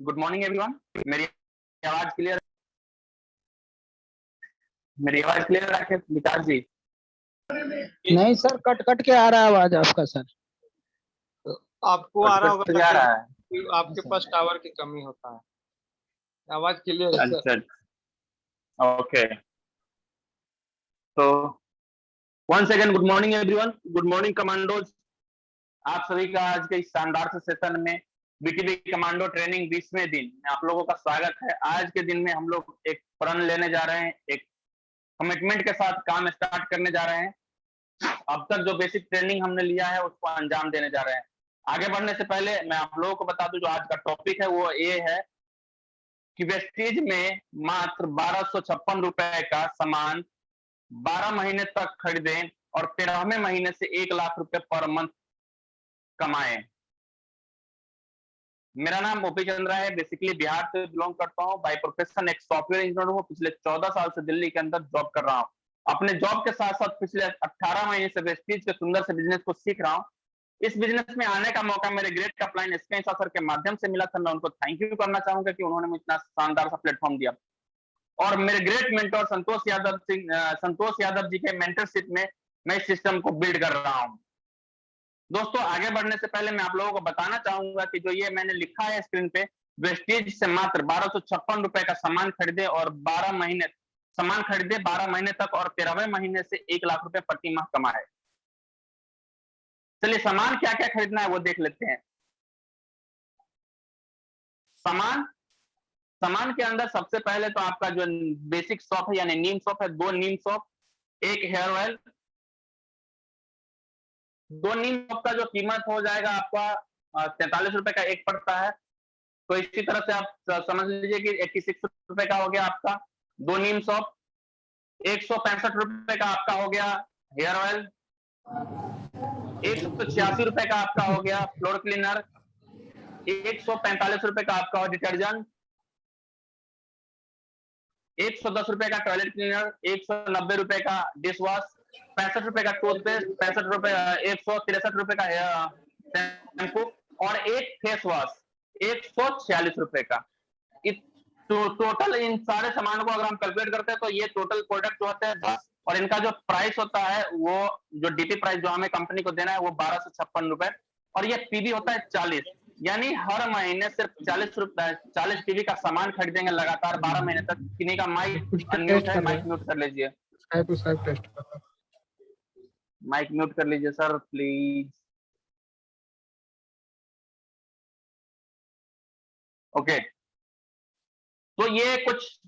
Good morning everyone. मेरी आवाज clear मेरी आवाज क्लियर रखे विकास जी? नहीं सर, कट कट के आ रहा है आवाज आपका सर। आपको आ रहा होगा कट आ रहा है। कि आपके पास टावर की कमी होता है। आवाज क्लियर है सर। अच्छा, ओके। तो once again good morning everyone, good morning commandos. आप सभी का आज के इस शानदार से सेशन में बीटीबी कमांडो ट्रेनिंग 20वें दिन में आप लोगों का स्वागत है। आज के दिन में हम लोग एक प्रण लेने जा रहे हैं, एक कमिटमेंट के साथ काम स्टार्ट करने जा रहे हैं। अब तक जो बेसिक ट्रेनिंग हमने लिया है उसको अंजाम देने जा रहे हैं। आगे बढ़ने से पहले मैं आप लोगों को बता दूं, जो आज का टॉपिक है वो ये है कि वेस्टीज में मात्र 1256 रुपए का सामान 12 महीने तक खरीदें और 13वें महीने से 1 लाख रुपए पर मंथ कमाएं। मेरा नाम ओपी चंद्रा है, बेसिकली बिहार से बिलोंग करता हूं। बाय प्रोफेशन एक सॉफ्टवेयर इंजीनियर हूं। पिछले 14 साल से दिल्ली के अंदर जॉब कर रहा हूं। अपने जॉब के साथ साथ पिछले 18 महीने से वेस्टीज के सुंदर से बिजनेस को सीख रहा हूं। इस बिजनेस में आने का मौका मेरे ग्रेट अपलाइन एसके सर के माध्यम से मिला था। मैं उनको थैंक यू करना चाहूंगा कि उन्होंने मुझे इतना शानदार सा प्लेटफॉर्म दिया। और मेरे ग्रेट मेंटर संतोष यादव जी के मेंटरशिप में मैं इस सिस्टम को बिल्ड कर रहा हूं। दोस्तों, आगे बढ़ने से पहले मैं आप लोगों को बताना चाहूंगा कि जो ये मैंने लिखा है स्क्रीन पे, वेस्टीज से मात्र 1256 रुपए का सामान खरीदे और 12 महीने सामान खरीदे 12 महीने तक और 13वें महीने से 1 लाख रुपए प्रति माह कमाए। चलिए सामान क्या क्या खरीदना है वो देख लेते हैं। सामान के अंदर सबसे पहले तो आपका जो बेसिक शॉप है यानी नीम शॉप है, 2 नीम शॉप, एक हेयर ऑयल। 2 नीम शॉप का जो कीमत हो जाएगा आपका 43 रुपए का एक पड़ता है। तो इसी तरह से आप समझ लीजिए कि 86 रुपए का हो गया आपका 2 नीम शॉप। 165 रुपए का आपका हो गया हेयर ऑयल। 186 रुपए का आपका हो गया फ्लोर क्लीनर। 145 रुपए का आपका डिटर्जेंट। 110 रुपए का टॉयलेट क्लीनर। 190 रुपए का डिश वॉश। 65 रुपए का टूथपेस्ट। 65 रुपए 163 रुपए का शैम्पू और एक फेस वॉश 146 रुपए का। तो टोटल इन सारे सामानों को अगर हम कैलकुलेट करते हैं तो ये टोटल प्रोडक्ट जो होते हैं 10 और इनका जो प्राइस होता है वो जो डीपी प्राइस जो हमें कंपनी को देना है वो 1256 रुपए और ये पीवी होता है 40। यानी हर महीने सिर्फ 40 टीवी का सामान खरीदेंगे लगातार 12 महीने तक। किन्हीं का माइक अनम्यूट है, माइक म्यूट कर लीजिए। माइक म्यूट कर लीजिए सर प्लीज। ओके, तो ये कुछ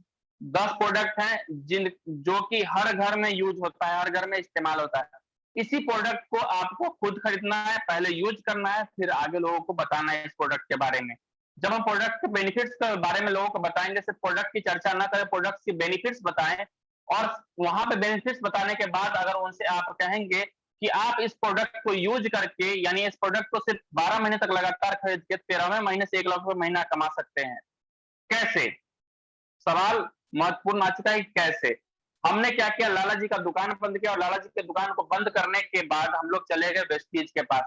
10 प्रोडक्ट हैं जो कि हर घर में यूज होता है, हर घर में इस्तेमाल होता है। इसी प्रोडक्ट को आपको खुद खरीदना है, पहले यूज करना है, फिर आगे लोगों को बताना है इस प्रोडक्ट के बारे में। जब हम प्रोडक्ट के बेनिफिट्स के बारे में लोगों को बताएंगे, सिर्फ प्रोडक्ट की चर्चा ना करें, प्रोडक्ट की बेनिफिट्स बताएं और वहां पे बेनिफिट्स बताने के बाद अगर उनसे आप कहेंगे कि आप इस प्रोडक्ट को यूज करके यानी इस प्रोडक्ट को सिर्फ 12 महीने तक लगातार खरीद के 13वें महीने से 1 लाख रुपए महीना कमा सकते हैं। कैसे? सवाल महत्वपूर्ण आ चुका है। कैसे? हमने क्या किया, लाला जी का दुकान बंद किया और लाला जी के दुकान को बंद करने के बाद हम लोग चले गए वेस्टीज के पास।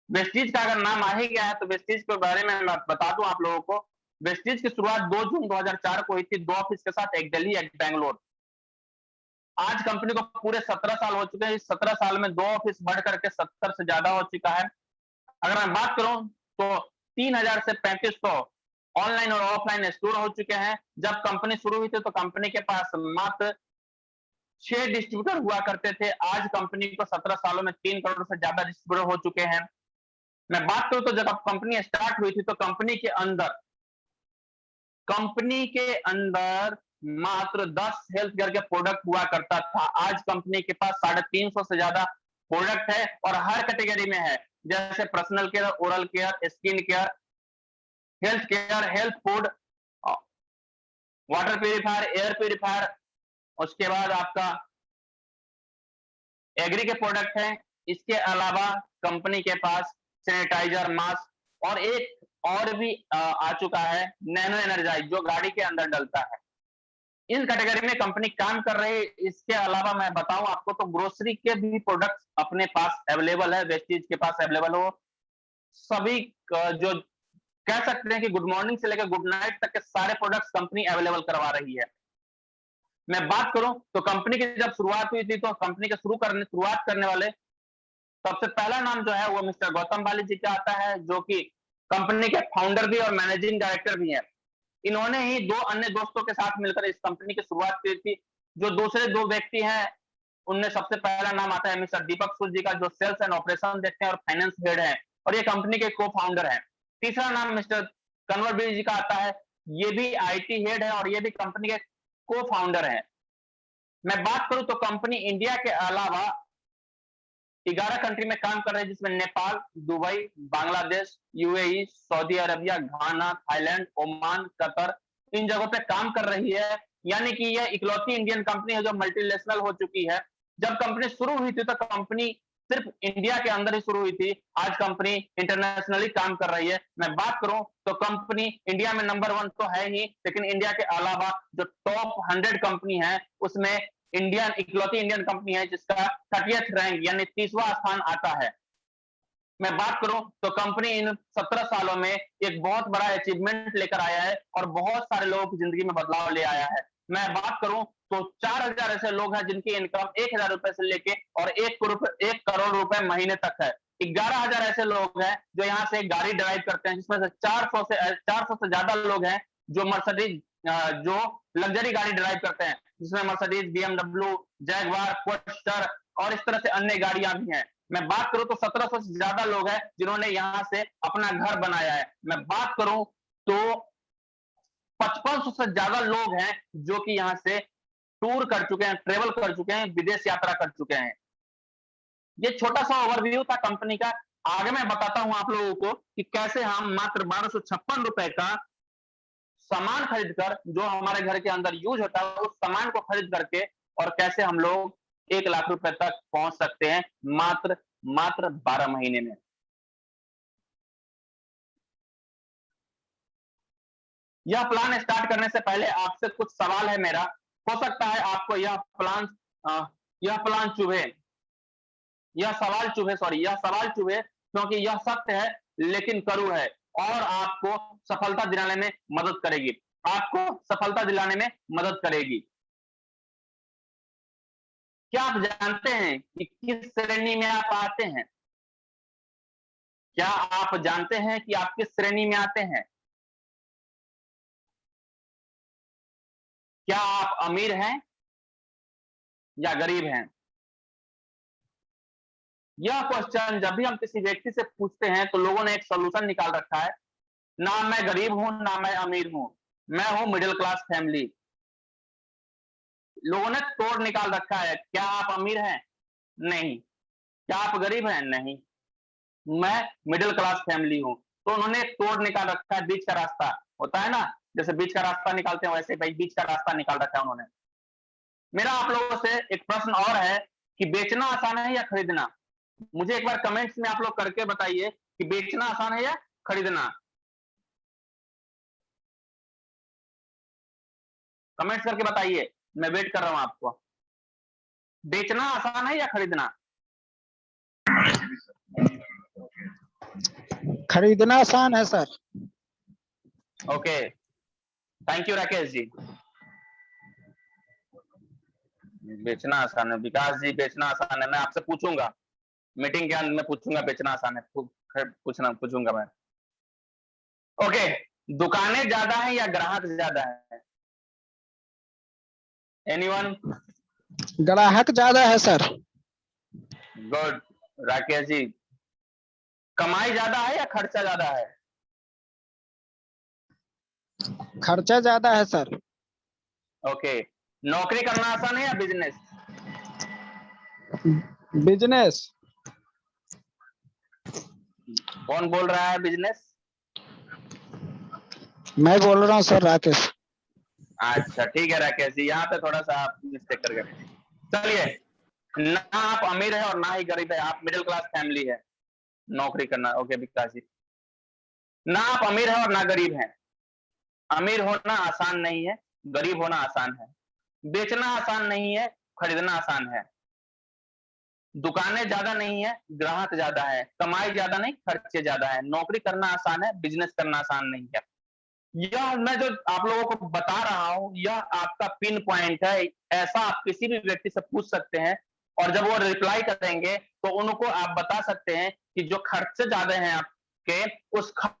वेस्टीज का अगर नाम आ ही गया है तो वेस्टीज के बारे में मैं बता दूं आप लोगों को। वेस्टीज की शुरुआत 2 जून 2004 को हुई थी, 2 ऑफिस के साथ, एक दिल्ली एक बैंगलोर। आज कंपनी को पूरे 17 साल हो चुके हैं। इस 17 साल में 2 ऑफिस बढ़ करके 70 से ज्यादा हो चुका है। अगर मैं बात करूं तो 3000 से 3500 ऑनलाइन और ऑफलाइन स्टोर हो चुके हैं। जब कंपनी शुरू हुई थी तो कंपनी के पास मात्र 6 डिस्ट्रीब्यूटर हुआ करते थे। आज कंपनी को 17 सालों में 3 करोड़ से ज्यादा डिस्ट्रीब्यूटर हो चुके हैं। मैं बात करूं तो जब कंपनी स्टार्ट हुई थी तो कंपनी के अंदर मात्र 10 हेल्थ केयर के प्रोडक्ट हुआ करता था। आज कंपनी के पास 350 से ज्यादा प्रोडक्ट है और हर कैटेगरी में है, जैसे personal care, oral care, skin care, health care, health food, water purifier, air purifier. उसके बाद आपका एग्री के प्रोडक्ट हैं। इसके अलावा कंपनी के पास सैनिटाइजर, मास्क और एक और भी आ चुका है, नैनो एनर्जाइज, जो गाड़ी के अंदर डलता है। इन कैटेगरी में कंपनी काम कर रही है। इसके अलावा मैं बताऊं आपको तो ग्रोसरी के भी प्रोडक्ट्स अपने पास अवेलेबल है, वेस्टीज के पास अवेलेबल हो। सभी जो कह सकते हैं कि गुड मॉर्निंग से लेकर गुड नाइट तक के सारे प्रोडक्ट्स कंपनी अवेलेबल करवा रही है। मैं बात करूं तो कंपनी की जब शुरुआत हुई थी तो कंपनी के शुरुआत करने वाले सबसे पहला नाम जो है वो मिस्टर गौतम बाली जी का आता है, जो कि कंपनी के फाउंडर भी और मैनेजिंग डायरेक्टर भी हैं। इन्होंने ही 2 अन्य दोस्तों के साथ मिलकर इस कंपनी की शुरुआत की थी। जो दूसरे 2 व्यक्ति हैं, उनमें सबसे पहला नाम आता है मिस्टर दीपक सूद जी का, जो सेल्स एंड ऑपरेशन देखते हैं और फाइनेंस हेड हैं और ये कंपनी के को-फाउंडर हैं। तीसरा नाम मिस्टर कन्वर बीर जी का आता है, ये भी आईटी हेड है और ये भी कंपनी के को-फाउंडर हैं। मैं बात करूं तो कंपनी इंडिया के अलावा 11 कंट्री में काम कर रहे हैं, जिसमें Nepal, Dubai, Bangladesh, UAE, Saudi Arabia, Ghana, Thailand, Oman, Qatar, इन जगहों पे काम कर रही है। यानी कि यह इकलौती इंडियन कंपनी है जो मल्टीनेशनल हो चुकी है। जब कंपनी शुरू हुई थी तो कंपनी सिर्फ इंडिया के अंदर ही शुरू हुई थी। आज कंपनी इंटरनेशनली काम कर रही है। मैं बात करूं तो कंपनी इंडिया में नंबर 1 तो है ही, लेकिन इंडिया के अलावा जो टॉप 100 कंपनी है उसमें इकलौती इंडियन कंपनी है जिसका 30th रैंक यानी 30वां स्थान आता है। मैं बात करूं तो कंपनी इन 17 सालों में एक बहुत बड़ा अचीवमेंट लेकर आया है और बहुत सारे लोगों की जिंदगी में बदलाव ले आया है। मैं बात करूं तो 4000 ऐसे लोग हैं जिनकी इनकम 1000 रुपए से लेके और 1 करोड़ रुपए महीने तक है। 11000 ऐसे लोग हैं जो यहाँ से गाड़ी ड्राइव करते हैं, जिसमें से 400 से ज्यादा लोग हैं जो मर्सिडीज जो लग्जरी गाड़ी ड्राइव करते हैं, जिसमें मर्सिडीज, बीएमडब्ल्यू, जैगवार, पोर्टर और इस तरह से अन्य गाड़ियां भी हैं। मैं बात करूं तो 1700 से ज्यादा लोग हैं जिन्होंने यहां से अपना घर बनाया है। मैं बात करूं तो 5500 से ज्यादा लोग हैं जो कि यहां से टूर कर चुके हैं, ट्रेवल कर चुके हैं, विदेश यात्रा कर चुके हैं। ये छोटा सा ओवरव्यू था कंपनी का। आगे मैं बताता हूं आप लोगों को कि कैसे हम मात्र 1256 रुपए का सामान खरीदकर, जो हमारे घर के अंदर यूज होता है, उस सामान को खरीद करके और कैसे हम लोग 1 लाख रुपए तक पहुंच सकते हैं मात्र 12 महीने में। यह प्लान स्टार्ट करने से पहले आपसे कुछ सवाल है मेरा। हो सकता है आपको यह प्लान चुभे, यह सवाल चुभे क्योंकि यह सत्य है लेकिन कड़ू है और आपको सफलता दिलाने में मदद करेगी। क्या आप जानते हैं कि किस श्रेणी में आप आते हैं? क्या आप जानते हैं कि आप किस श्रेणी में आते हैं? क्या आप अमीर हैं या गरीब हैं? यह क्वेश्चन जब भी हम किसी व्यक्ति से पूछते हैं तो लोगों ने एक सॉल्यूशन निकाल रखा है। ना मैं गरीब हूं, ना मैं अमीर हूं, मैं हूं मिडिल क्लास फैमिली। लोगों ने तोड़ निकाल रखा है। क्या आप अमीर हैं? नहीं। क्या आप गरीब हैं? नहीं। मैं मिडिल क्लास फैमिली हूं। तो उन्होंने एक तोड़ निकाल रखा है, बीच का रास्ता होता है ना, जैसे बीच का रास्ता निकालते हैं वैसे भाई बीच का रास्ता निकाल रखा है उन्होंने। मेरा आप लोगों से एक प्रश्न और है कि बेचना आसान है या खरीदना? मुझे एक बार कमेंट्स में आप लोग करके बताइए कि बेचना आसान है या खरीदना। कमेंट्स करके बताइए, मैं वेट कर रहा हूं आपको। बेचना आसान है या खरीदना? खरीदना आसान है sir. Okay, thank you Rakesh ji. बेचना आसान है, विकास जी बेचना आसान है। मैं आपसे पूछूंगा, मीटिंग के अंत में पूछूंगा बेचना आसान है, पूछूंगा मैं। ओके, दुकानें ज्यादा है या ग्राहक ज्यादा है? एनीवन? ग्राहक ज्यादा है सर। गुड राकेश जी। कमाई ज्यादा है या खर्चा ज्यादा है? खर्चा ज्यादा है सर। ओके, नौकरी करना आसान है या बिजनेस? बिजनेस। कौन बोल रहा है बिजनेस? मैं बोल रहा हूँ सर, राकेश। अच्छा ठीक है राकेश जी, यहाँ पे थोड़ा सा आप मिस्टेक कर गए। चलिए, ना आप अमीर है और ना ही गरीब है, आप मिडिल क्लास फैमिली है। नौकरी करना, ओके विकास जी। ना आप अमीर है और ना गरीब है। अमीर होना आसान नहीं है, गरीब होना आसान है। बेचना आसान नहीं है, खरीदना आसान है। दुकानें ज्यादा नहीं है, ग्राहक ज्यादा है, कमाई ज्यादा नहीं, खर्चे ज्यादा है, नौकरी करना आसान है, बिजनेस करना आसान नहीं है। यह मैं जो आप लोगों को बता रहा हूं, यह आपका पिन पॉइंट है। ऐसा आप किसी भी व्यक्ति से पूछ सकते हैं, और जब वो रिप्लाई करेंगे तो उनको आप बता सकते हैं कि जो खर्चे ज्यादा हैं आपके, उस खर्च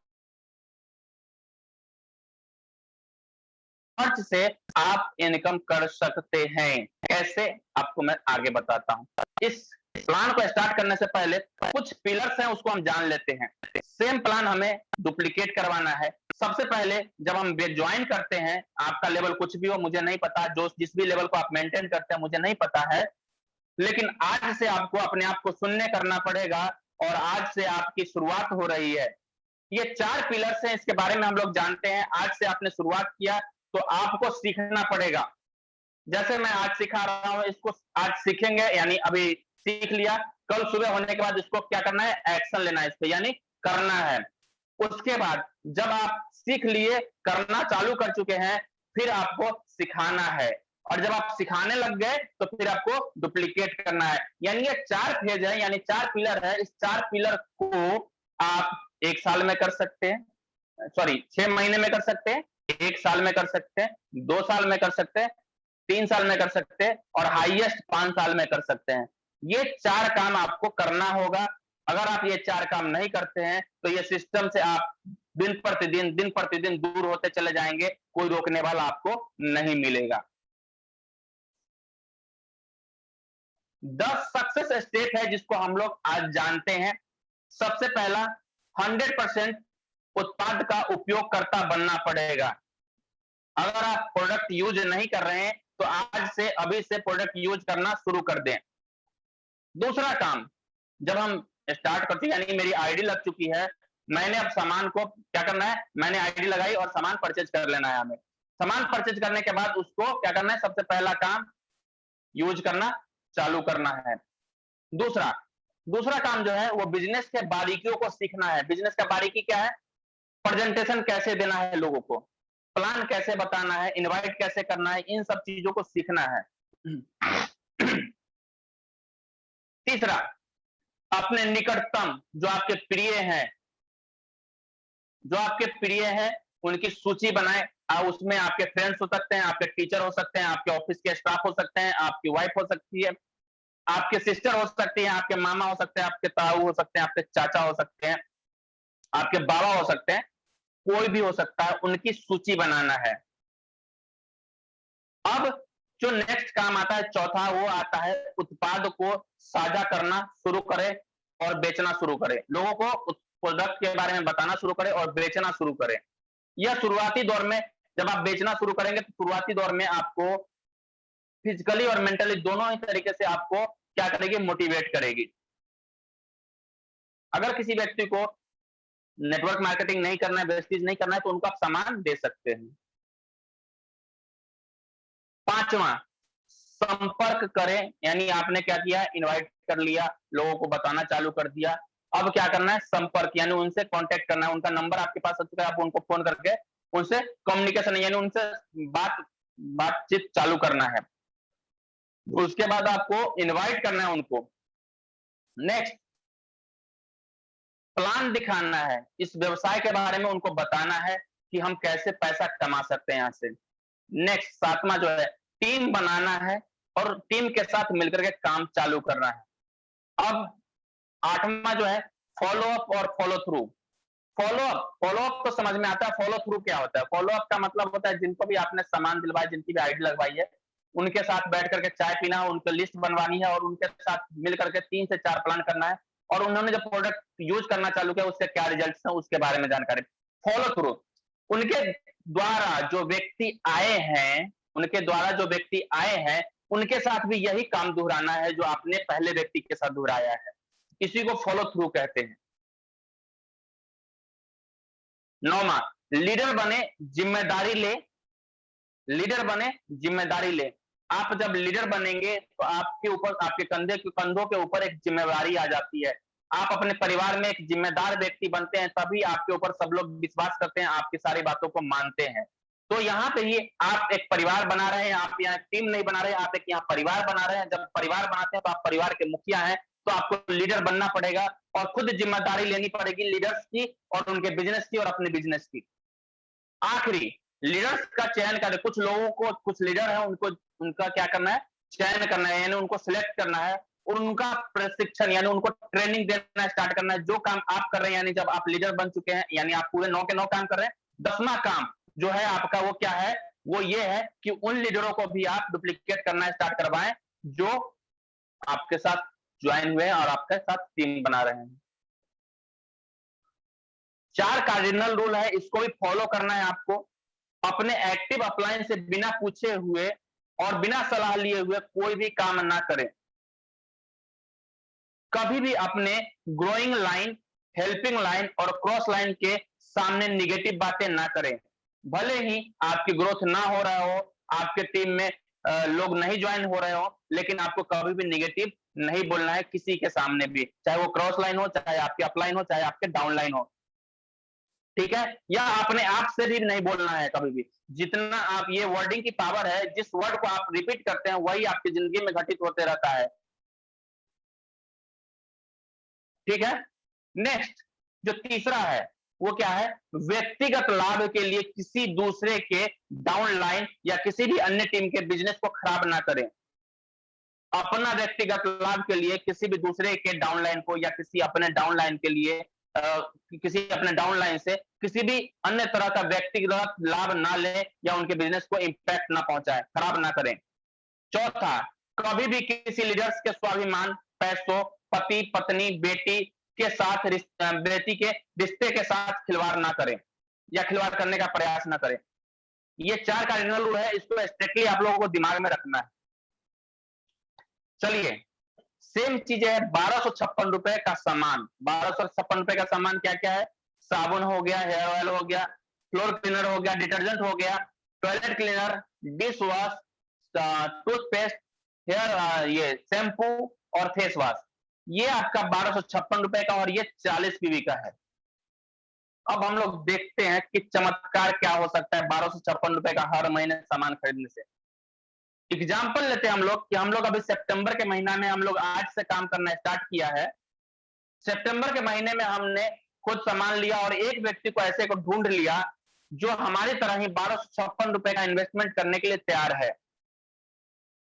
से आप इनकम कर सकते हैं। कैसे, आपको मैं आगे बताता हूं। इस प्लान को स्टार्ट करने से पहले कुछ पिलर्स हैं, उसको हम जान लेते हैं। सेम प्लान हमें डुप्लीकेट करवाना है। सबसे पहले जब हम ज्वाइन करते हैं, आपका लेवल कुछ भी हो, मुझे नहीं पता, जो जिस भी लेवल को आप मेंटेन करते हैं मुझे नहीं पता है, लेकिन आज से आपको अपने आप को शून्य करना पड़ेगा, और आज से आपकी शुरुआत हो रही है। ये 4 पिलर्स हैं, इसके बारे में हम लोग जानते हैं। आज से आपने शुरुआत किया तो आपको सीखना पड़ेगा। जैसे मैं आज सिखा रहा हूं, इसको आज सीखेंगे, यानी अभी सीख लिया, कल सुबह होने के बाद इसको क्या करना है, एक्शन लेना है इस पे, यानी करना है। उसके बाद जब आप सीख लिए, करना चालू कर चुके हैं, फिर आपको सिखाना है, और जब आप सिखाने लग गए तो फिर आपको डुप्लीकेट करना है। यानी ये 4 फेज है, यानी 4 पिलर है। इस 4 पिलर को आप 1 साल में कर सकते हैं, सॉरी 6 महीने में कर सकते हैं, 1 साल में कर सकते हैं, 2 साल में कर सकते हैं, 3 साल में कर सकते हैं, और हाईएस्ट 5 साल में कर सकते हैं। ये 4 काम आपको करना होगा। अगर आप ये 4 काम नहीं करते हैं तो ये सिस्टम से आप दिन प्रतिदिन दूर होते चले जाएंगे, कोई रोकने वाला आपको नहीं मिलेगा। 10 सक्सेस स्टेप है जिसको हम लोग आज जानते हैं। सबसे पहला, 100% उत्पाद का उपयोगकर्ता बनना पड़ेगा। अगर आप प्रोडक्ट यूज नहीं कर रहे हैं तो आज से, अभी से प्रोडक्ट यूज करना शुरू कर दें। दूसरा काम, जब हम स्टार्ट करते हैं, यानी मेरी आईडी लग चुकी है, मैंने अब सामान को क्या करना है, मैंने आईडी लगाई और सामान परचेज कर लेना है हमें। सामान परचेज करने के बाद उसको क्या करना है, सबसे पहला काम यूज करना चालू करना है। दूसरा काम जो है वो बिजनेस के बारीकियों को सीखना है। बिजनेस का बारीकी क्या है, प्रेजेंटेशन कैसे देना है लोगों को, प्लान कैसे बताना है, इनवाइट कैसे करना है, इन सब चीजों को सीखना है। तीसरा, अपने निकटतम जो आपके प्रिय हैं उनकी सूची बनाएं। उसमें आपके फ्रेंड्स हो सकते हैं, आपके टीचर हो सकते हैं, आपके ऑफिस के स्टाफ हो सकते हैं, आपकी वाइफ हो सकती है, आपके सिस्टर हो सकती है, आपके मामा हो सकते हैं, आपके ताऊ हो सकते हैं, आपके चाचा हो सकते हैं, आपके बाबा हो सकते हैं, कोई भी हो सकता है, उनकी सूची बनाना है। अब जो नेक्स्ट काम आता है, चौथा, वो आता है उत्पाद को साझा करना शुरू करें और बेचना शुरू करें। लोगों को प्रोडक्ट के बारे में बताना शुरू करें और बेचना शुरू करें। यह शुरुआती दौर में, जब आप बेचना शुरू करेंगे तो शुरुआती दौर में आपको फिजिकली और मेंटली दोनों ही तरीके से आपको क्या करेगी, मोटिवेट करेगी। अगर किसी व्यक्ति को नेटवर्क मार्केटिंग नहीं करना है, वेस्टेज नहीं करना है, तो उनको आप सामान दे सकते हैं। 5वां, संपर्क करें, यानी आपने क्या किया, इनवाइट कर लिया, लोगों को बताना चालू कर दिया। अब क्या करना है, संपर्क, यानी उनसे कांटेक्ट करना है। उनका नंबर आपके पास आ चुका है, आप उनको फोन करके उनसे कम्युनिकेशन, यानी उनसे बातचीत चालू करना है। उसके बाद आपको इनवाइट करना है उनको। नेक्स्ट, प्लान दिखाना है, इस व्यवसाय के बारे में उनको बताना है कि हम कैसे पैसा कमा सकते हैं यहां से। नेक्स्ट, 7वां जो है, टीम बनाना है और टीम के साथ मिलकर के काम चालू करना है। अब 8वां जो है, फॉलो अप और फॉलो थ्रू। फॉलो अप तो समझ में आता है, फॉलो थ्रू क्या होता है। फॉलो अप का मतलब होता है जिनको भी आपने सामान दिलवाया, जिनकी भी आईडी लगवाई है, उनके साथ बैठ करके चाय पीना है, उनकी लिस्ट बनवानी है और उनके साथ मिल करके 3 से 4 प्लान करना है, और उन्होंने जो प्रोडक्ट यूज करना चालू किया उसके क्या रिजल्ट है उसके बारे में जानकारी। फॉलो थ्रू, उनके द्वारा जो व्यक्ति आए हैं उनके साथ भी यही काम दोहराना है जो आपने पहले व्यक्ति के साथ दोहराया है। इसी को फॉलो थ्रू कहते हैं। 9वां, लीडर बने, जिम्मेदारी ले। आप जब लीडर बनेंगे तो आपके ऊपर, आपके कंधों के ऊपर एक जिम्मेदारी आ जाती है। आप अपने परिवार में एक जिम्मेदार व्यक्ति बनते हैं, तभी आपके ऊपर सब लोग विश्वास करते हैं, आपकी सारी बातों को मानते हैं। तो यहाँ पे ही आप एक परिवार बना रहे हैं, आप यहाँ टीम नहीं बना रहे हैं, आप एक यहाँ परिवार बना रहे हैं। जब परिवार बनाते हैं तो आप परिवार के मुखिया हैं, तो आपको लीडर बनना पड़ेगा और खुद जिम्मेदारी लेनी पड़ेगी लीडर्स की और उनके बिजनेस की और अपने बिजनेस की। आखिरी, लीडर्स का चयन करें। कुछ लोगों को, कुछ लीडर है, उनको उनका क्या करना है, चयन करना है, यानी उनको सिलेक्ट करना है और उनका प्रशिक्षण यानी उनको ट्रेनिंग देना स्टार्ट करना है। जो काम आप कर रहे हैं, यानी जब आप लीडर बन चुके हैं, यानी आप पूरे 9 के 9 काम कर रहे हैं, 10वां काम जो है आपका वो क्या है, वो ये है कि उन लीडरों को भी आप डुप्लीकेट करना स्टार्ट करवाएं जो आपके साथ ज्वाइन हुए और आपके साथ टीम बना रहे हैं। 4 कार्डिनल रूल है, इसको भी फॉलो करना है आपको। अपने एक्टिव अपलाइन से बिना पूछे हुए और बिना सलाह लिए हुए कोई भी काम ना करें। कभी भी अपने ग्रोइंग लाइन, हेल्पिंग लाइन और क्रॉस लाइन के सामने निगेटिव बातें ना करें। भले ही आपकी ग्रोथ ना हो रहा हो, आपके टीम में लोग नहीं ज्वाइन हो रहे हो, लेकिन आपको कभी भी निगेटिव नहीं बोलना है किसी के सामने भी, चाहे वो क्रॉस लाइन हो, चाहे आपकी अपलाइन हो, चाहे आपके डाउन लाइन हो, ठीक है। या अपने आप से भी नहीं बोलना है कभी भी। जितना आप, ये वर्डिंग की पावर है, जिस वर्ड को आप रिपीट करते हैं वही आपकी जिंदगी में घटित होते रहता है, ठीक है। नेक्स्ट जो तीसरा है वो क्या है, व्यक्तिगत लाभ के लिए किसी दूसरे के डाउन लाइन या किसी भी अन्य टीम के बिजनेस को खराब ना करें। अपना व्यक्तिगत लाभ के लिए किसी भी दूसरे के डाउन लाइन को या किसी अपने डाउन लाइन के लिए किसी अपने डाउन लाइन से किसी भी अन्य तरह का व्यक्तिगत लाभ ना लें या उनके बिजनेस को इंपैक्ट ना पहुंचाए, खराब ना करें। चौथा, कभी भी किसी लीडर्स के स्वाभिमान, पैसों, पति पत्नी, बेटी के साथ बेटी के रिश्ते के साथ खिलवाड़ ना करें या खिलवाड़ करने का प्रयास ना करें। ये 4 कार्डिनल रूल है, इसको स्ट्रिक्टली आप लोगों को दिमाग में रखना है। चलिए, सेम चीज है, 1256 रुपए का सामान। 1256 रुपए का सामान क्या क्या है, साबुन हो गया, हेयर ऑयल हो गया, फ्लोर क्लीनर हो गया, डिटर्जेंट हो गया, toilet cleaner, dish wash, toothpaste, hair ये शैम्पू और फेस वॉश। ये आपका 1256 रुपए का और ये 40 पीवी का है। अब हम लोग देखते हैं कि चमत्कार क्या हो सकता है 1256 रुपए का हर महीने सामान खरीदने से। एग्जाम्पल लेते हैं हम लोग कि हम लोग अभी सितंबर के महीना में हम लोग आज से काम करना स्टार्ट किया है। सितंबर के महीने में हमने खुद सामान लिया और एक व्यक्ति को ऐसे को ढूंढ लिया जो हमारी तरह ही 1256 रुपए का इन्वेस्टमेंट करने के लिए तैयार है।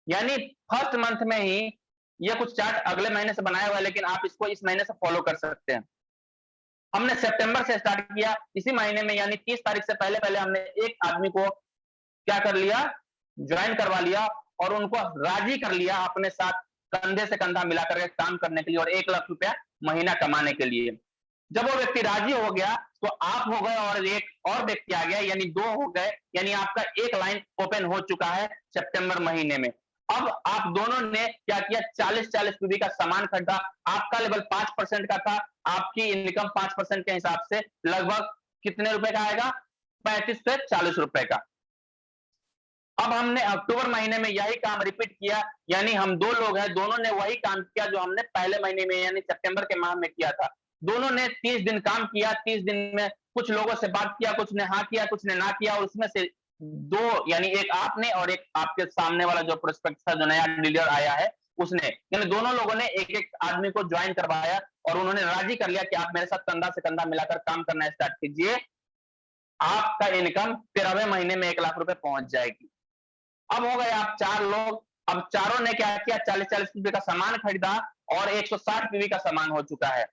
यानी फर्स्ट मंथ में ही, यह कुछ चार्ट अगले महीने से बनाया हुआ है लेकिन आप इसको इस महीने से फॉलो कर सकते हैं। हमने सितंबर से स्टार्ट किया, इसी महीने में यानी 30 तारीख से पहले पहले हमने एक आदमी को क्या कर लिया, ज्वाइन करवा लिया और उनको राजी कर लिया अपने साथ कंधे से कंधा मिलाकर के काम करने के लिए और 1 लाख रुपया महीना कमाने के लिए। जब वो व्यक्ति राजी हो गया तो आप हो गए और एक और व्यक्ति आ गया, यानी 2 हो गए, यानी आपका एक लाइन ओपन हो चुका है सितंबर महीने में। अब आप दोनों ने क्या किया, 40-40 पीवी का सामान खरीदा। आपका लेवल 5% का था, आपकी इनकम 5% के हिसाब से लगभग कितने रुपए का आएगा, 35 से 40 रुपए का। अब हमने अक्टूबर महीने में यही काम रिपीट किया, यानी हम 2 लोग हैं, दोनों ने वही काम किया जो हमने पहले महीने में यानी सितंबर के माह में किया था। दोनों ने 30 दिन काम किया। 30 दिन में कुछ लोगों से बात किया, कुछ ने हाँ किया, कुछ ने ना किया, और उसमें से 2 यानी एक आपने और एक आपके सामने वाला जो प्रोस्पेक्ट था, जो नया लीडर आया है उसने, यानी दोनों लोगों ने एक एक आदमी को ज्वाइन करवाया और उन्होंने राजी कर लिया कि आप मेरे साथ कंधा से कंधा मिलाकर काम करना स्टार्ट कीजिए। आपका इनकम 13वें महीने में 1 लाख रुपए पहुंच जाएगी। अब हो गए आप 4 लोग। अब चारों ने क्या किया, 40-40 पीवी का सामान खरीदा और 160 पीवी का सामान हो चुका है।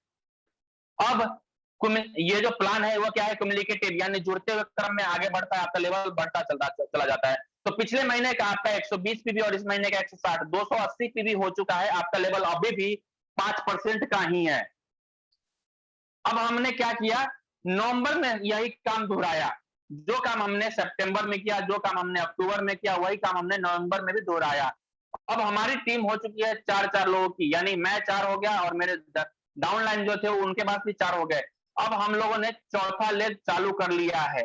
अब ये जो प्लान है वो क्या है, कम्युनिकेटिव, यानी जुड़ते हुए क्रम में आगे बढ़ता है, आपका लेवल बढ़ता चला जाता है। तो पिछले महीने का आपका 120 पीवी और इस महीने का 160, 280 पीवी हो चुका है। आपका लेवल अभी भी 5% का ही है। अब हमने क्या किया, नवंबर में यही काम दोहराया। जो काम हमने सितंबर में किया, जो काम हमने अक्टूबर में किया, वही काम हमने नवंबर में भी दोहराया। अब हमारी टीम हो चुकी है 4-4 लोगों की, यानी मैं 4 हो गया और मेरे डाउनलाइन जो थे उनके पास भी 4 हो गए। अब हम लोगों ने चौथा लेग चालू कर लिया है।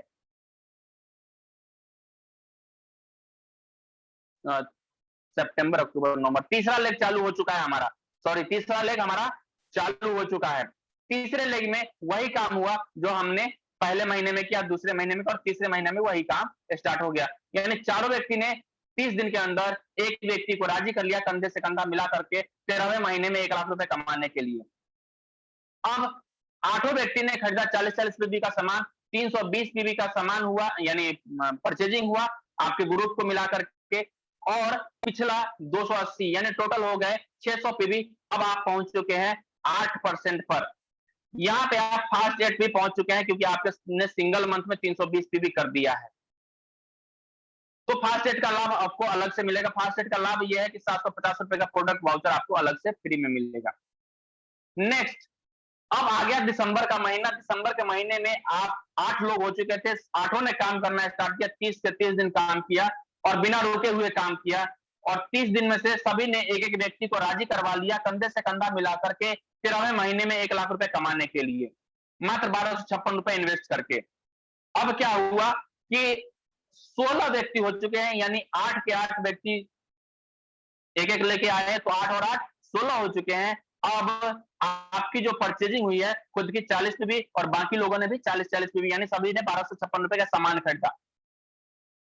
सितंबर, अक्टूबर, नवंबर, तीसरा लेग चालू हो चुका है हमारा। सॉरी, तीसरा लेग हमारा चालू हो चुका है। तीसरे लेग में वही काम हुआ जो हमने पहले महीने में किया, दूसरे महीने में किया और तीसरे महीने में वही काम स्टार्ट हो गया। यानी चारों व्यक्ति ने 30 दिन के अंदर एक व्यक्ति को राजी कर लिया कंधे से कंधा मिला करके 13वें महीने में 1 लाख रुपए कमाने के लिए। अब आठों व्यक्ति ने खरीदा 40-40 पीवी का सामान, 320 पीवी का सामान हुआ, यानी परचेजिंग हुआ आपके ग्रुप को मिलाकर के, और पिछला 280 यानी टोटल हो गए 600 पीवी। अब आप पहुंच चुके हैं 8% पर। यहाँ पे आप फास्ट डेट भी पहुंच चुके हैं क्योंकि आपने सिंगल मंथ में 320 पीवी कर दिया है। तो फास्ट डेट का लाभ आपको अलग से मिलेगा। फास्ट डेट का लाभ यह है कि 750 रुपए का प्रोडक्ट वाउचर आपको अलग से फ्री में मिलेगा। नेक्स्ट, अब आ गया दिसंबर का महीना। दिसंबर के महीने में आप 8 लोग हो चुके थे, आठों ने काम करना स्टार्ट किया, 30 से 30 दिन काम किया और बिना रुके हुए काम किया, और 30 दिन में से सभी ने एक एक व्यक्ति को राजी करवा लिया कंधे से कंधा मिला करके 13वें महीने में 1 लाख रुपए कमाने के लिए, मात्र 1256 रुपए इन्वेस्ट करके। अब क्या हुआ कि 16 व्यक्ति हो चुके हैं, यानी 8 के 8 व्यक्ति एक एक लेके आए, तो 8 और 8 16 हो चुके हैं। अब आपकी जो परचेजिंग हुई है खुद की 40 पीवी और बाकी लोगों ने भी 40-40 पीवी, यानी सभी ने 1256 रुपए का सामान खरीदा।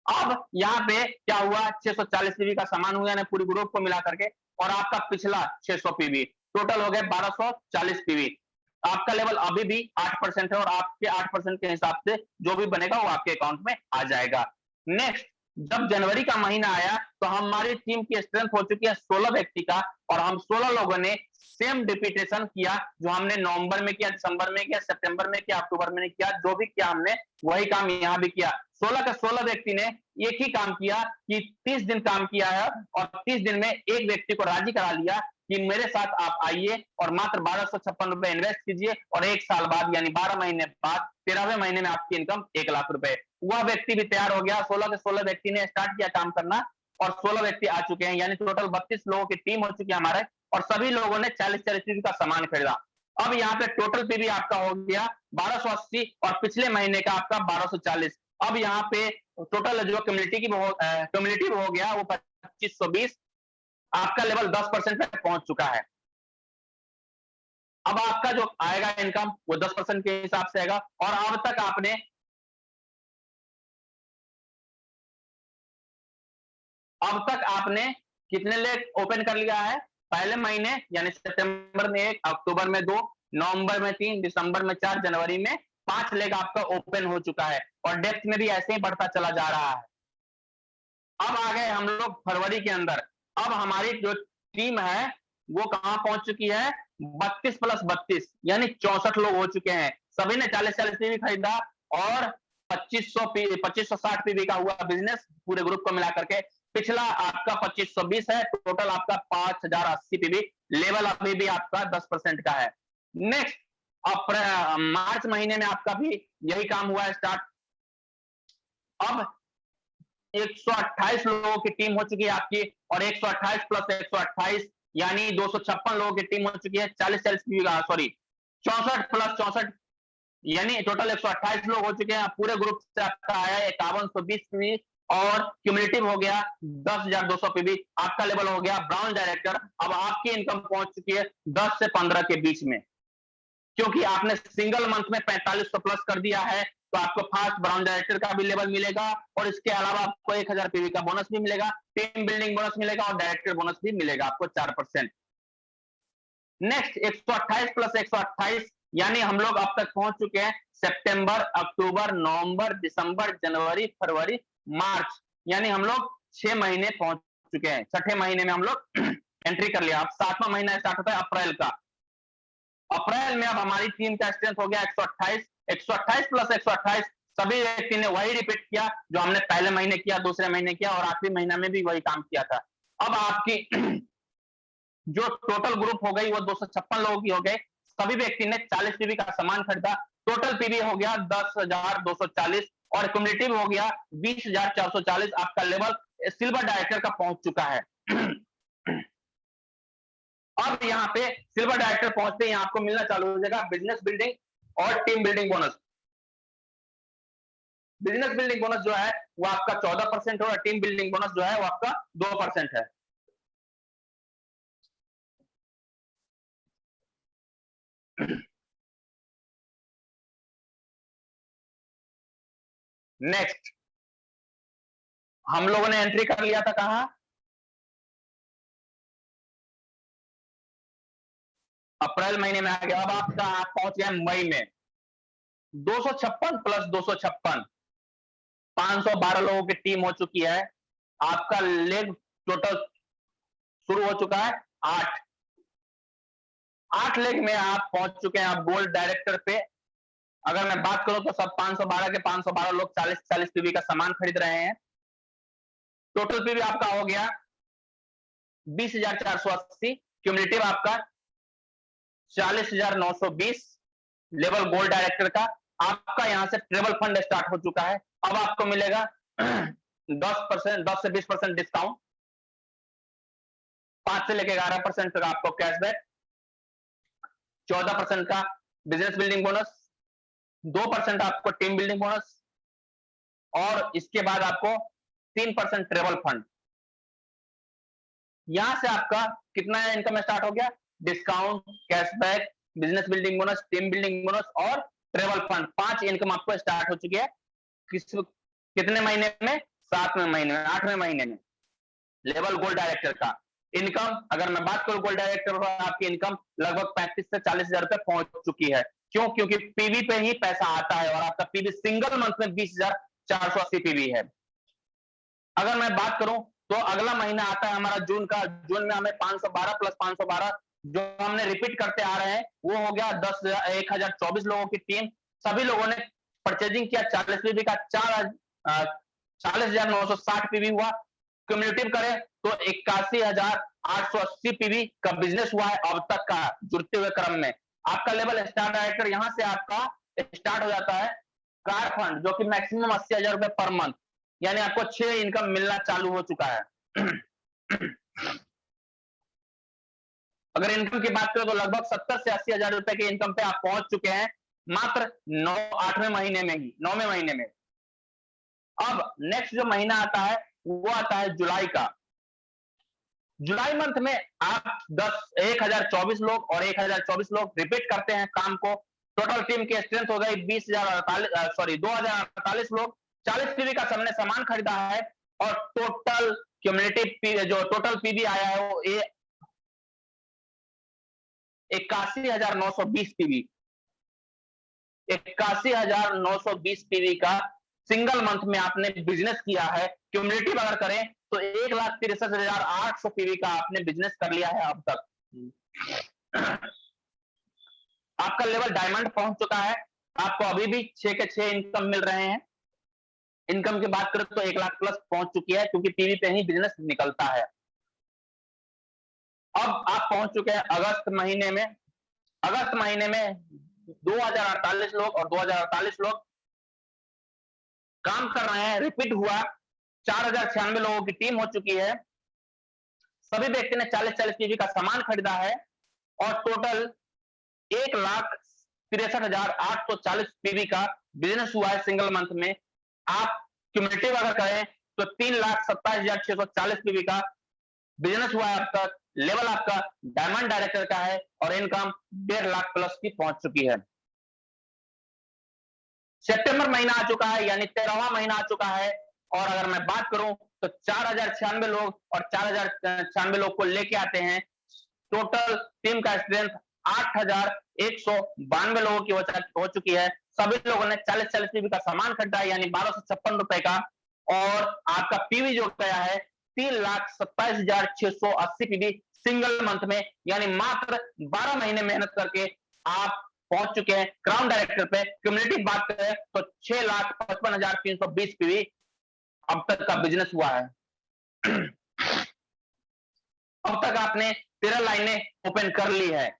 अब यहाँ पे क्या हुआ, 640 पीवी का सामान हुआ, यानी पूरी ग्रुप को मिला करके, और आपका पिछला 600 पीवी, टोटल हो गए 1240 पीवी। आपका लेवल अभी भी 8% है और आपके 8% के हिसाब से जो भी बनेगा वो आपके अकाउंट में आ जाएगा। नेक्स्ट, जब जनवरी का महीना आया तो हमारी टीम की स्ट्रेंथ हो चुकी है 16 व्यक्ति का, और हम 16 लोगों ने सेम रिपीटेशन किया जो हमने नवंबर में किया, दिसंबर में किया, सितंबर में किया, अक्टूबर में किया, जो भी किया हमने वही काम यहाँ भी किया। 16 के 16 व्यक्ति ने एक ही काम किया कि 30 दिन काम किया है और 30 दिन में एक व्यक्ति को राजी करा लिया कि मेरे साथ आप आइए और मात्र 1256 रुपए इन्वेस्ट कीजिए, और 1 साल बाद यानी 12 महीने बाद 13वें महीने में आपकी इनकम 1 लाख रुपए। वह व्यक्ति भी तैयार हो गया। 16 के 16 व्यक्ति ने स्टार्ट किया काम करना और 16 व्यक्ति आ चुके हैं, यानी टोटल 32 लोगों की टीम हो चुकी है हमारे, और सभी लोगों ने 40-40 पीवी का सामान खरीदा। अब यहाँ पे टोटल पीवी आपका हो गया 1280 और पिछले महीने का आपका 1240। अब यहाँ पे टोटल जो क्यूमुलेटिव हो गया वो 2520। आपका लेवल 10% पे पहुंच चुका है। अब आपका जो आएगा इनकम वो 10% के हिसाब से आएगा, और अब तक आपने कितने लेग ओपन कर लिया है? पहले महीने यानी सितंबर में 1, अक्टूबर में 2, नवंबर में 3, दिसंबर में 4, जनवरी में 5 लेग आपका ओपन हो चुका है, और डेप्थ में भी ऐसे ही बढ़ता चला जा रहा है। अब आ गए हम लोग फरवरी के अंदर। अब हमारी जो टीम है वो कहां पहुंच चुकी है? 32 प्लस 32 यानी 64 लोग हो चुके हैं। सभी ने 40-40 पीवी खरीदा और 2560 पीवी का हुआ बिजनेस पूरे ग्रुप को मिलाकर के। पिछला आपका 2520 है, टोटल आपका 5080 पीवी। लेवल अभी भी आपका 10% का है। नेक्स्ट, मार्च महीने में आपका भी यही काम हुआ है स्टार्ट। अब 128 लोगों की टीम हो चुकी है आपकी, और 128 प्लस 128 यानी 256 लोगों की टीम हो चुकी है। 40-40 पीवी का, सॉरी 64 प्लस 64 यानी टोटल 128 लोग हो चुके हैं। पूरे ग्रुप से आपका आया है 5120 पीवी, और क्यूमुलेटिव हो गया 10,200 पीवी। आपका लेवल हो गया ब्राउन डायरेक्टर। अब आपकी इनकम पहुंच चुकी है 10 से 15 के बीच में, क्योंकि आपने सिंगल मंथ में 4500 प्लस कर दिया है, तो आपको फास्ट ब्राउन डायरेक्टर का भी लेवल मिलेगा, और इसके अलावा आपको 1000 पीवी का बोनस भी मिलेगा, टीम बिल्डिंग बोनस मिलेगा, और डायरेक्टर बोनस भी मिलेगा आपको 4%। नेक्स्ट, 128 प्लस 128 यानी हम लोग अब तक पहुंच चुके हैं सितंबर, अक्टूबर, नवंबर, दिसंबर, जनवरी, फरवरी, मार्च, यानी हम लोग 6 महीने पहुंच चुके हैं। छठे महीने में हम लोग एंट्री कर लिया। अब 7वां महीना स्टार्ट होता है अप्रैल का। अप्रैल में अब हमारी टीम का स्ट्रेंथ हो गया 128। 128 प्लस 128 सभी व्यक्ति ने वही रिपीट किया जो हमने पहले महीने किया, दूसरे महीने किया, और आखिरी महीना में भी वही काम किया था। अब आपकी जो टोटल ग्रुप हो गई वो 256 लोगों की हो गए। सभी व्यक्ति ने 40 पीवी का सामान खरीदा। टोटल पीवी हो गया 10,240, और क्यूमुलेटिव हो गया 20,440। आपका लेवल सिल्वर डायरेक्टर का पहुंच चुका है। अब यहाँ पे सिल्वर डायरेक्टर पहुंचते ही आपको मिलना चालू हो जाएगा बिजनेस बिल्डिंग और team building bonus. Business building bonus जो है वो आपका 14% है, और टीम बिल्डिंग बोनस जो है वो आपका 2% है। नेक्स्ट हम लोगों ने एंट्री कर लिया था कहां, अप्रैल महीने में आ गया। अब आपका आप पहुंच गए मई में। 256 प्लस 256 512 लोगों की टीम हो चुकी है। आपका लेग टोटल शुरू हो चुका है 8 लेग में आप पहुंच चुके हैं। आप गोल्ड डायरेक्टर पे अगर मैं बात करूं तो सब 512 के 512 लोग 40-40 पीवी का सामान खरीद रहे हैं। टोटल पीवी आपका हो गया 20,480, क्यूमुलेटिव आपका 40,920 लेवल गोल्ड डायरेक्टर का। आपका यहां से ट्रेवल फंड स्टार्ट हो चुका है। अब आपको मिलेगा 10% से 20% डिस्काउंट, 5 से लेकर 11% तक आपको कैशबैक, 14% का बिजनेस बिल्डिंग बोनस, 2% आपको टीम बिल्डिंग बोनस, और इसके बाद आपको 3% ट्रेवल फंड। यहां से आपका कितना इनकम स्टार्ट हो गया, discount, cashback, business building bonus, team building bonus और ट्रेवल फंड। 5 इनकम आपको स्टार्ट हो चुकी है। कितने महीने में, 7वें महीने में, 8वें महीने में। लेवल गोल्ड डायरेक्टर का इनकम अगर मैं बात करूं, गोल्ड डायरेक्टर पर आपकी इनकम लगभग 35 से 40 हजार रुपए पहुंच चुकी है। क्यों? क्योंकि पीवी पे ही पैसा आता है और आपका पीवी सिंगल मंथ में 20,480 पीवी है। अगर मैं बात करूं तो अगला महीना आता है हमारा जून का। जून में हमें 512 प्लस 512 जो हमने रिपीट करते आ रहे हैं वो हो गया 10,024 लोगों की टीम। सभी लोगों ने परचेजिंग किया 40 पीवी का, 40,960 पीवी हुआ। क्यूमुलेटिव करें तो 81,880 पीवी का बिजनेस हुआ है अब तक का जुड़ते हुए क्रम में। आपका लेवल स्टार डायरेक्टर यहां से आपका स्टार्ट हो जाता है। कार फंड जो कि मैक्सिमम 80,000 रुपए पर मंथ, यानी आपको 6 इनकम मिलना चालू हो चुका है। अगर इनकम की बात करें तो लगभग 70 से 80 हजार रुपए के इनकम पे आप पहुंच चुके हैं मात्र 8वें महीने में ही, 9वें महीने में। अब नेक्स्ट जो महीना आता है वो आता है जुलाई का। जुलाई मंथ में आप 10,024 लोग और 1,024 लोग रिपीट करते हैं काम को। टोटल टीम की स्ट्रेंथ हो गई 2,048 लोग। 40 पीवी का सबने सामान खरीदा है और टोटल क्यूमुलेटिव जो टोटल पीवी आया है वो 81,920 पीवी। 81,920 पीवी का सिंगल मंथ में आपने बिजनेस किया है। क्यूमुलेटिव अगर करें तो 1,63,800 पीवी का आपने बिजनेस कर लिया है अब तक। आपका लेवल डायमंड पहुंच चुका है। आपको अभी भी 6 के 6 इनकम मिल रहे हैं। इनकम की बात करें तो 1 लाख प्लस पहुंच चुकी है क्योंकि पीवी पे ही बिजनेस निकलता है। अब आप पहुंच चुके हैं अगस्त महीने में। अगस्त महीने में 2,048 लोग और 2,048 लोग काम कर रहे हैं। रिपीट हुआ 4,096 लोगों की टीम हो चुकी है। सभी व्यक्ति ने 40-40 पीवी का सामान खरीदा है और टोटल 1,63,840 पीवी का बिजनेस हुआ है सिंगल मंथ में। आप क्यूमुलेटिव अगर करें तो 3,27,640 पीवी का बिजनेस हुआ है अब तक। लेवल आपका डायमंड डायरेक्टर का है और इनकम 1.5 लाख प्लस की पहुंच चुकी है। सितंबर महीना आ चुका है यानी 13वां महीना आ चुका है और अगर मैं बात करूं तो 4,096 लोग और 4,096 लोग को लेके आते हैं। टोटल टीम का स्ट्रेंथ 8,192 लोगों की हो चुकी है। सभी लोगों ने 40-40 पीवी का सामान खरीदा है यानी 1,256 रुपए का और आपका पीवी जो गया है 3,27,680 पीवी सिंगल मंथ में, यानी मात्र 12 महीने मेहनत करके आप पहुंच चुके हैं क्राउन डायरेक्टर पे। क्यूमुलेटिव बात करें तो 6,55,320 पीवी अब तक का बिजनेस हुआ है। अब तक आपने 13 लाइनें ओपन कर ली है।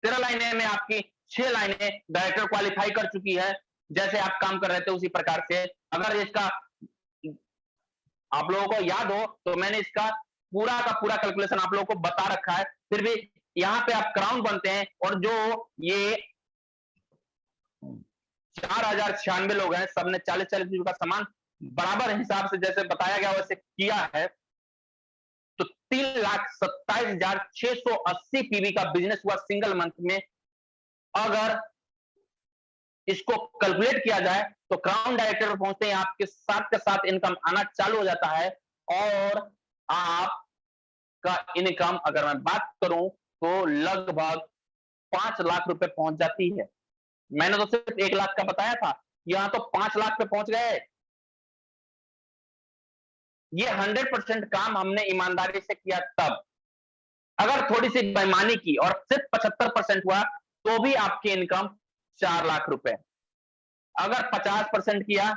13 लाइनें में आपकी 6 लाइनें डायरेक्टर क्वालिफाई कर चुकी है। जैसे आप काम कर रहे थे उसी प्रकार से। अगर इसका आप लोगों को याद हो तो मैंने इसका पूरा का पूरा कैलकुलेशन आप लोगों को बता रखा है, फिर भी यहां पे आप क्राउन बनते हैं और जो ये 4,096 लोग हैं सबने 40-40 पीवी का सामान बराबर हिसाब से जैसे बताया गया वैसे किया है तो 3,27,680 पीवी का बिजनेस हुआ सिंगल मंथ में। अगर इसको कैलकुलेट किया जाए तो क्राउन डायरेक्टर पर पहुंचते ही आपके साथ के साथ इनकम आना चालू हो जाता है, और आपका इनकम अगर मैं बात करूं तो लगभग 5 लाख रुपए पहुंच जाती है। मैंने तो सिर्फ 1 लाख का बताया था, यहां तो 5 लाख पे पहुंच गए। ये 100% काम हमने ईमानदारी से किया। तब अगर थोड़ी सी बेईमानी की और सिर्फ 75% हुआ तो भी आपकी इनकम 4 लाख रुपए। अगर 50% किया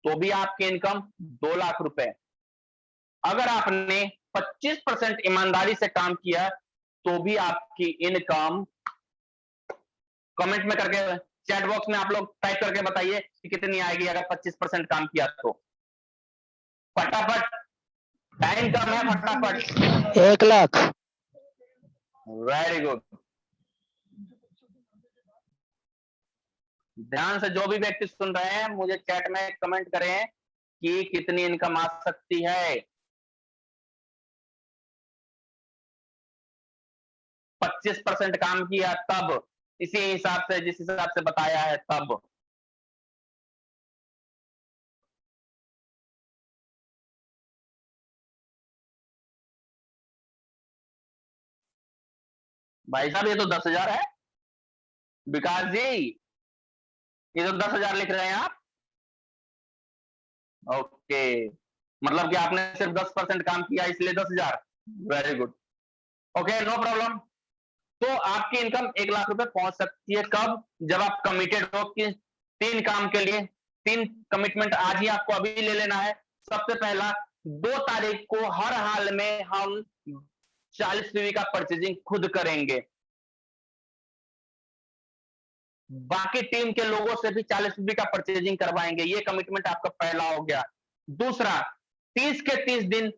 तो भी आपकी इनकम 2 लाख रुपए। अगर आपने 25% ईमानदारी से काम किया तो भी आपकी इनकम, कमेंट में करके चैट बॉक्स में आप लोग टाइप करके बताइए कि कितनी आएगी अगर 25% काम किया तो। फटाफट, टाइम कम है, फटाफट। 1 लाख। Very good. ध्यान से जो भी व्यक्ति सुन रहे हैं मुझे चैट में कमेंट करें कि कितनी इनकम आ सकती है। 25% काम किया तब, इसी हिसाब से, जिस हिसाब से बताया है तब। भाई साहब ये तो 10,000 है। विकास जी ये तो 10,000 लिख रहे हैं आप। ओके, मतलब कि आपने सिर्फ 10% काम किया इसलिए 10,000। Very good, okay, no problem. तो आपकी इनकम 1 लाख रुपए पहुंच सकती है। कब? जब आप कमिटेड हो कि 3 काम के लिए 3 कमिटमेंट आज ही आपको अभी ले लेना है। सबसे पहला, 2 तारीख को हर हाल में हम 40 पीवी का परचेजिंग खुद करेंगे। बाकी टीम के लोगों से भी 40 पीवी का परचेजिंग करवाएंगे। ये कमिटमेंट आपका पहला हो गया। दूसरा, 30 के 30 दिन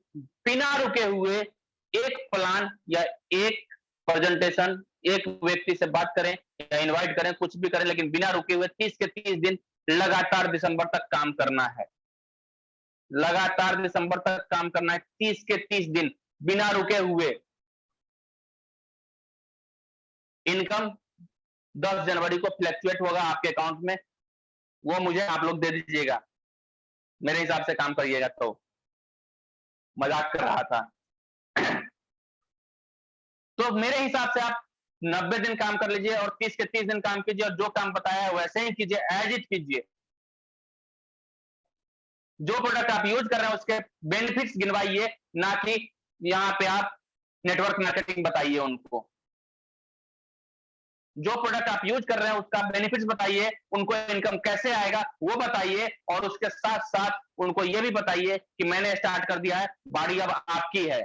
बिना रुके हुए एक प्लान या एक प्रेजेंटेशन, एक व्यक्ति से बात करें या इनवाइट करें, कुछ भी करें, लेकिन बिना रुके हुए 30 के 30 दिन लगातार दिसंबर तक काम करना है। लगातार दिसंबर तक काम करना है, 30 के 30 दिन बिना रुके हुए। इनकम 10 जनवरी को फ्लैक्चुएट होगा आपके अकाउंट में, वो मुझे आप लोग दे दीजिएगा। मेरे हिसाब से काम करिएगा। तो मजाक कर रहा था। तो मेरे हिसाब से आप 90 दिन काम कर लीजिए और 30 के 30 दिन काम कीजिए, और जो काम बताया है वैसे ही कीजिए, एज इट कीजिए। जो प्रोडक्ट आप यूज कर रहे हैं उसके बेनिफिट्स गिनवाइए, ना कि यहां पे आप नेटवर्क मार्केटिंग बताइए उनको। जो प्रोडक्ट आप यूज कर रहे हैं उसका बेनिफिट्स बताइए, उनको इनकम कैसे आएगा वो बताइए, और उसके साथ साथ उनको ये भी बताइए कि मैंने स्टार्ट कर दिया है, बारी अब आपकी है।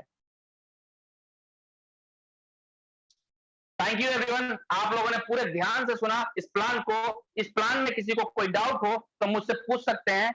थैंक यू एवरीवन, आप लोगों ने पूरे ध्यान से सुना इस प्लान को। इस प्लान में किसी को कोई डाउट हो तो मुझसे पूछ सकते हैं।